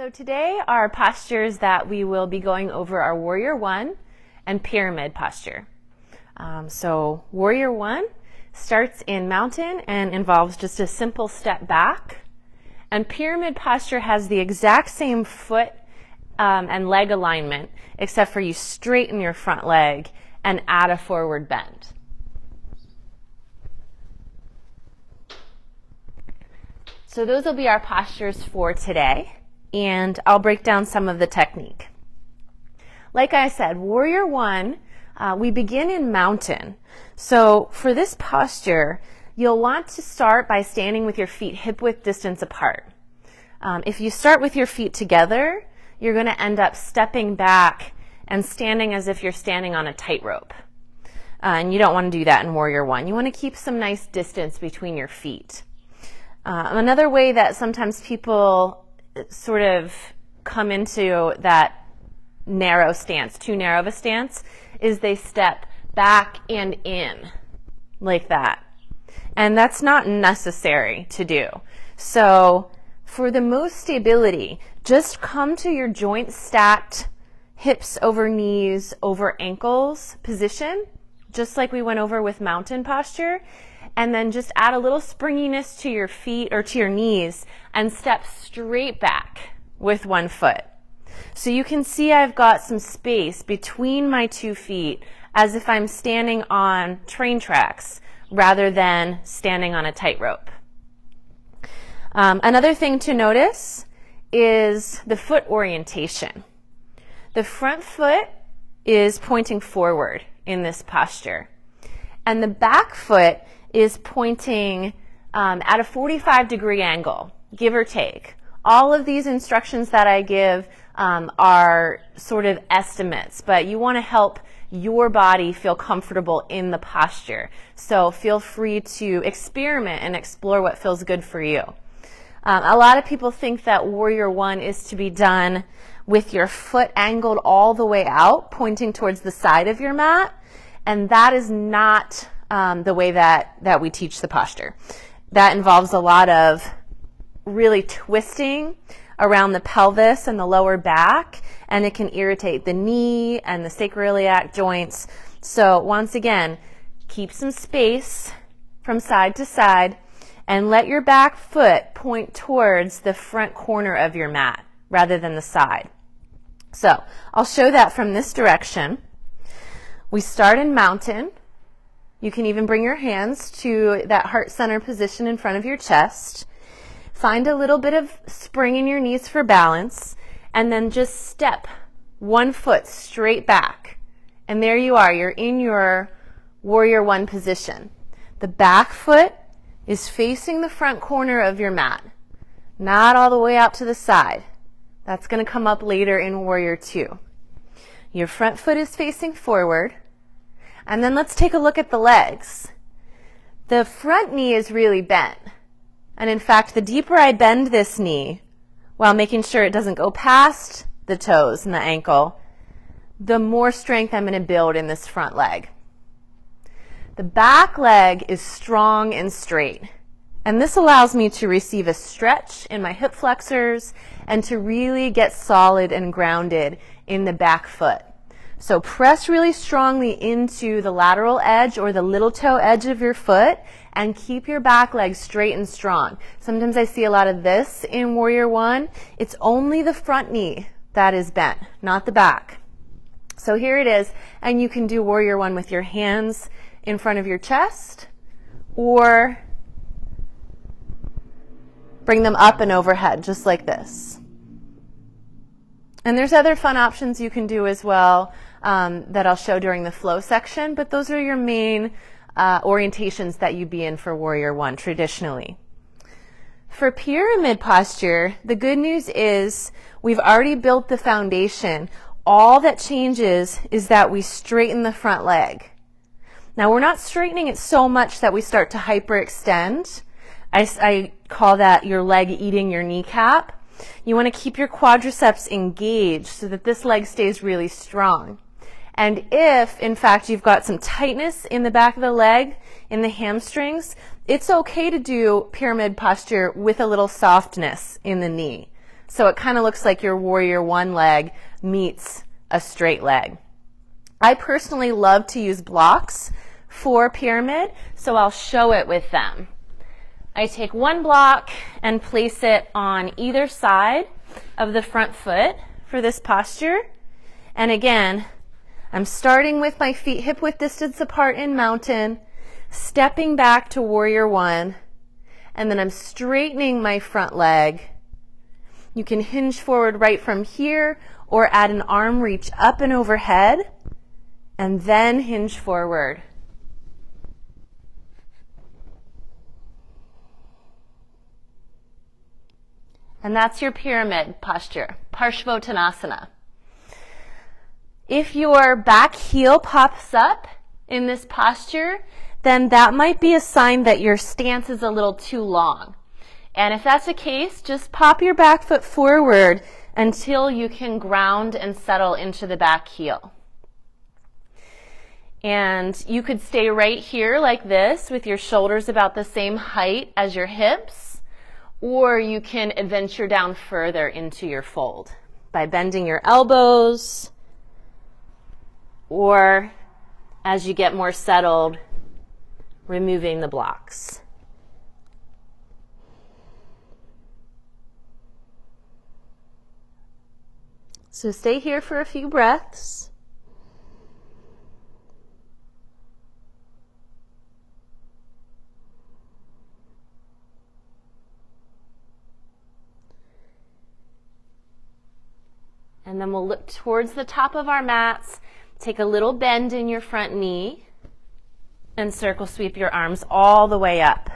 So today our postures that we will be going over are Warrior One and Pyramid posture. So Warrior One starts in mountain and involves just a simple step back. And Pyramid posture has the exact same foot and leg alignment, except for you straighten your front leg and add a forward bend. So those will be our postures for today, and I'll break down some of the technique. Like I said, Warrior One, we begin in mountain. So for this posture, you'll want to start by standing with your feet hip-width distance apart. If you start with your feet together, you're going to end up stepping back and standing as if you're standing on a tightrope. And you don't want to do that in Warrior One. You want to keep some nice distance between your feet. Another way that sometimes people sort of come into that narrow stance, too narrow of a stance, is they step back and in like that. And that's not necessary to do. So for the most stability, just come to your joint stacked, hips over knees over ankles position, just like we went over with mountain posture. And then just add a little springiness to your feet or to your knees and step straight back with one foot. So you can see I've got some space between my 2 feet as if I'm standing on train tracks rather than standing on a tightrope. Another thing to notice is the foot orientation. The front foot is pointing forward in this posture, and the back foot is pointing at a 45-degree angle, give or take. All of these instructions that I give are sort of estimates, but you want to help your body feel comfortable in the posture. So feel free to experiment and explore what feels good for you. A lot of people think that Warrior One is to be done with your foot angled all the way out, pointing towards the side of your mat, and that is not the way that we teach the posture. That involves a lot of really twisting around the pelvis and the lower back, and it can irritate the knee and the sacroiliac joints. So once again, keep some space from side to side and let your back foot point towards the front corner of your mat rather than the side. So I'll show that from this direction. We start in mountain. You can even bring your hands to that heart center position in front of your chest. Find a little bit of spring in your knees for balance, and then just step one foot straight back. And there you are, you're in your Warrior One position. The back foot is facing the front corner of your mat, not all the way out to the side. That's going to come up later in Warrior Two. Your front foot is facing forward. And then let's take a look at the legs. The front knee is really bent. And in fact, the deeper I bend this knee, while making sure it doesn't go past the toes and the ankle, the more strength I'm going to build in this front leg. The back leg is strong and straight. And this allows me to receive a stretch in my hip flexors and to really get solid and grounded in the back foot. So press really strongly into the lateral edge or the little toe edge of your foot and keep your back leg straight and strong. Sometimes I see a lot of this in Warrior One. It's only the front knee that is bent, not the back. So here it is, and you can do Warrior One with your hands in front of your chest or bring them up and overhead, just like this. And there's other fun options you can do as well that I'll show during the flow section, but those are your main orientations that you'd be in for Warrior One traditionally. For pyramid posture, the good news is we've already built the foundation. All that changes is that we straighten the front leg. Now we're not straightening it so much that we start to hyperextend. I call that your leg eating your kneecap. You want to keep your quadriceps engaged so that this leg stays really strong. And if, in fact, you've got some tightness in the back of the leg, in the hamstrings, it's okay to do pyramid posture with a little softness in the knee. So it kind of looks like your warrior one leg meets a straight leg. I personally love to use blocks for pyramid, so I'll show it with them. I take one block and place it on either side of the front foot for this posture. And again, I'm starting with my feet hip width distance apart in mountain, stepping back to warrior one, and then I'm straightening my front leg. You can hinge forward right from here or add an arm reach up and overhead, and then hinge forward. And that's your pyramid posture, Parshvottanasana. If your back heel pops up in this posture, then that might be a sign that your stance is a little too long. And if that's the case, just pop your back foot forward until you can ground and settle into the back heel. And you could stay right here like this with your shoulders about the same height as your hips, or you can adventure down further into your fold by bending your elbows, or as you get more settled, removing the blocks. So stay here for a few breaths. And then we'll look towards the top of our mats, take a little bend in your front knee, and circle sweep your arms all the way up.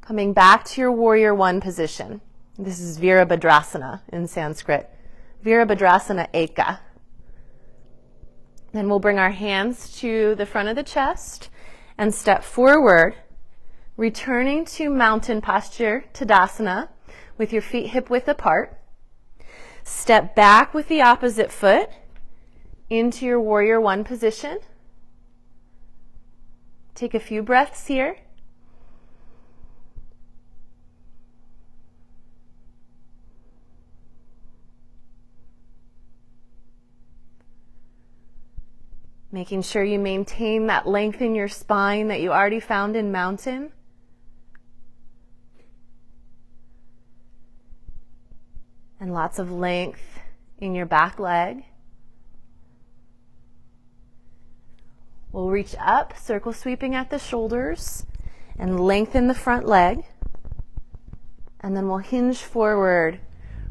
Coming back to your warrior one position. This is Virabhadrasana in Sanskrit. Virabhadrasana Eka. Then we'll bring our hands to the front of the chest and step forward, returning to mountain posture, Tadasana, with your feet hip width apart. Step back with the opposite foot into your warrior one position. Take a few breaths here. Making sure you maintain that length in your spine that you already found in mountain. And lots of length in your back leg. We'll reach up, circle sweeping at the shoulders, and lengthen the front leg. And then we'll hinge forward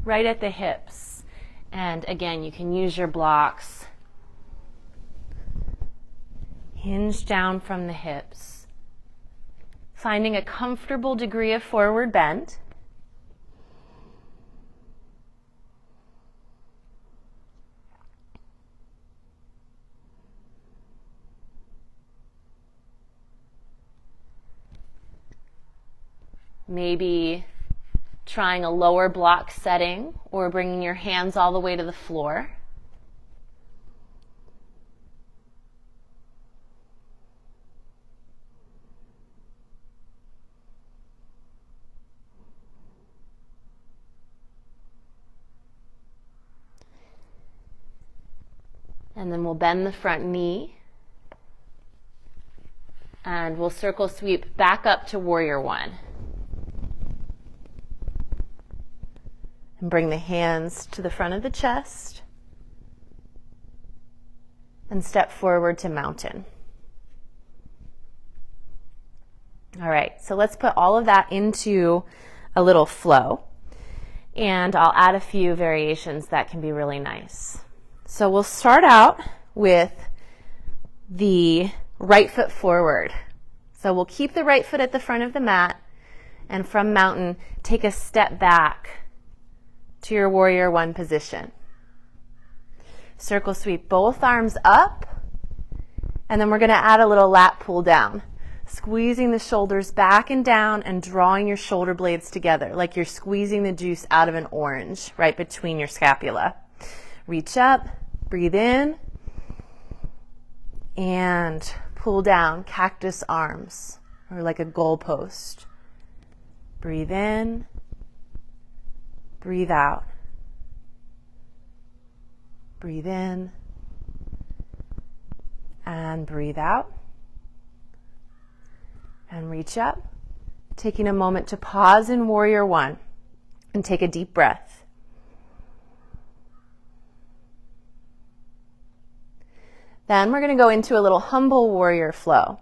right at the hips. And again, you can use your blocks. Hinge down from the hips. Finding a comfortable degree of forward bend. Maybe trying a lower block setting or bringing your hands all the way to the floor. And then we'll bend the front knee. And we'll circle sweep back up to warrior one. And bring the hands to the front of the chest. And step forward to mountain. All right, so let's put all of that into a little flow. And I'll add a few variations that can be really nice. So we'll start out with the right foot forward. So we'll keep the right foot at the front of the mat, and from mountain, take a step back to your warrior one position. Circle sweep both arms up, and then we're going to add a little lat pull down, squeezing the shoulders back and down and drawing your shoulder blades together like you're squeezing the juice out of an orange right between your scapula. Reach up, breathe in, and pull down, cactus arms, or like a goalpost. Breathe in, Breathe out. Breathe in. And breathe out. And reach up. Taking a moment to pause in Warrior One and take a deep breath. Then we're going to go into a little humble warrior flow.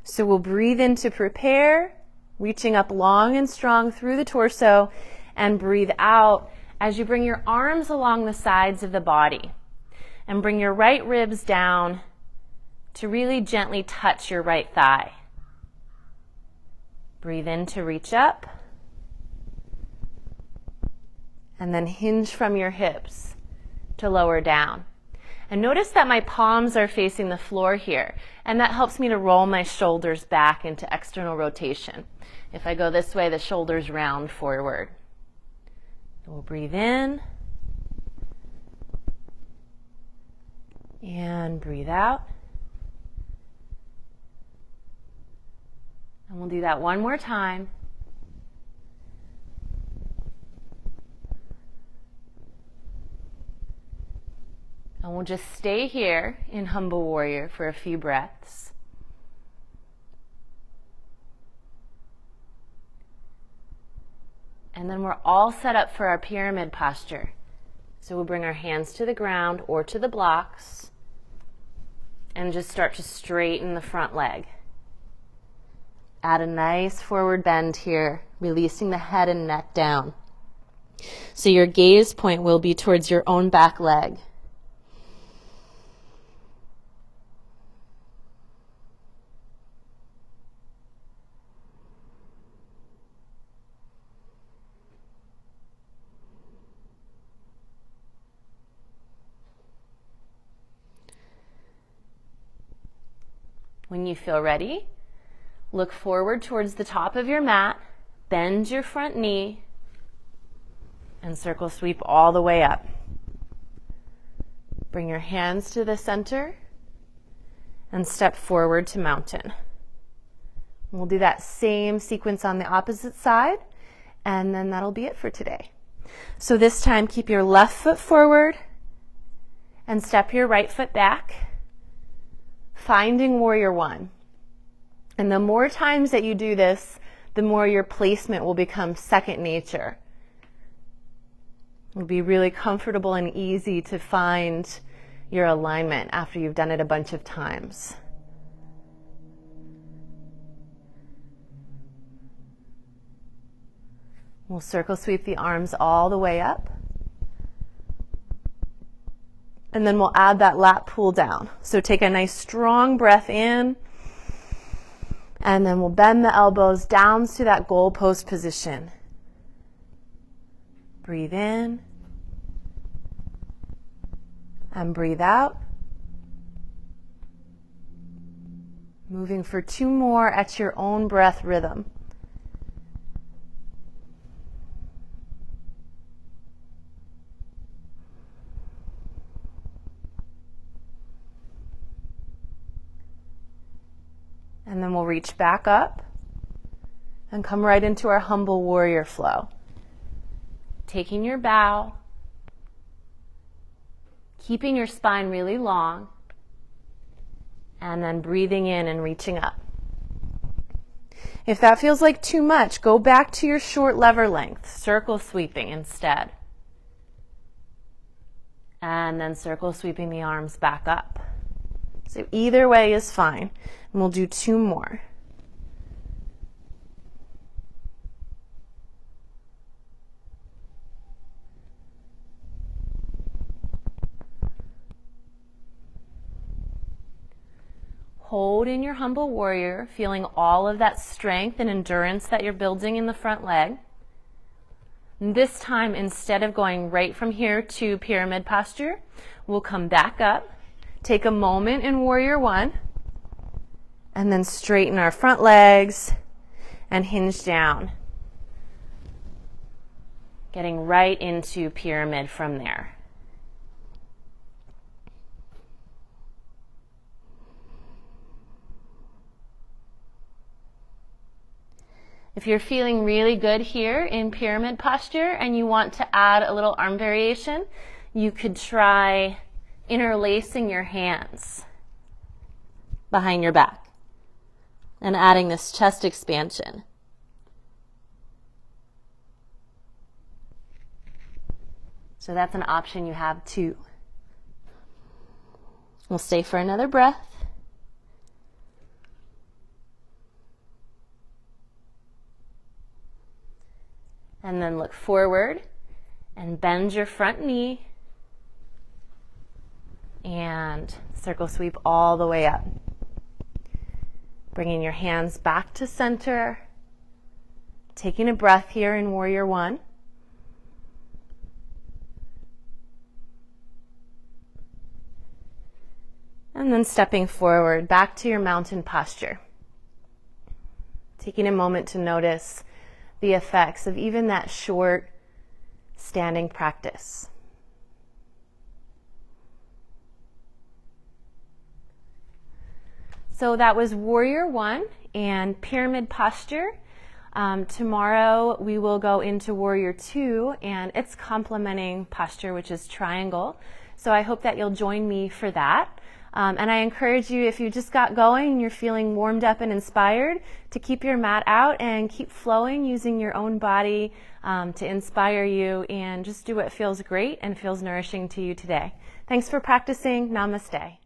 So we'll breathe in to prepare, reaching up long and strong through the torso, and breathe out as you bring your arms along the sides of the body and bring your right ribs down to really gently touch your right thigh. Breathe in to reach up, and then hinge from your hips to lower down. And notice that my palms are facing the floor here, and that helps me to roll my shoulders back into external rotation. If I go this way, the shoulders round forward. We'll breathe in, and breathe out. And we'll do that one more time. And we'll just stay here in Humble Warrior for a few breaths. And then we're all set up for our pyramid posture. So we'll bring our hands to the ground or to the blocks and just start to straighten the front leg. Add a nice forward bend here, releasing the head and neck down. So your gaze point will be towards your own back leg. When you feel ready, look forward towards the top of your mat, bend your front knee, and circle sweep all the way up. Bring your hands to the center and step forward to mountain. We'll do that same sequence on the opposite side, and then that'll be it for today. So this time, keep your left foot forward and step your right foot back, finding Warrior One. And the more times that you do this, the more your placement will become second nature. It'll be really comfortable and easy to find your alignment after you've done it a bunch of times. We'll circle sweep the arms all the way up. And then we'll add that lat pull down. So take a nice strong breath in. And then we'll bend the elbows down to that goalpost position. Breathe in. And breathe out. Moving for 2 more at your own breath rhythm. And then we'll reach back up and come right into our Humble Warrior flow. Taking your bow, keeping your spine really long, and then breathing in and reaching up. If that feels like too much, go back to your short lever length, circle sweeping instead. And then circle sweeping the arms back up. So either way is fine. And we'll do 2 more. Hold in your Humble Warrior, feeling all of that strength and endurance that you're building in the front leg. And this time, instead of going right from here to pyramid posture, we'll come back up, take a moment in Warrior One, and then straighten our front legs and hinge down. Getting right into pyramid from there. If you're feeling really good here in pyramid posture and you want to add a little arm variation, you could try interlacing your hands behind your back and adding this chest expansion. So that's an option you have too. We'll stay for another breath. And then look forward and bend your front knee and circle sweep all the way up. Bringing your hands back to center, taking a breath here in Warrior One. And then stepping forward back to your mountain posture. Taking a moment to notice the effects of even that short standing practice. So that was Warrior One and pyramid posture. Tomorrow we will go into Warrior Two and its complementing posture, which is triangle. So I hope that you'll join me for that. And I encourage you, if you just got going and you're feeling warmed up and inspired, to keep your mat out and keep flowing using your own body to inspire you, and just do what feels great and feels nourishing to you today. Thanks for practicing. Namaste.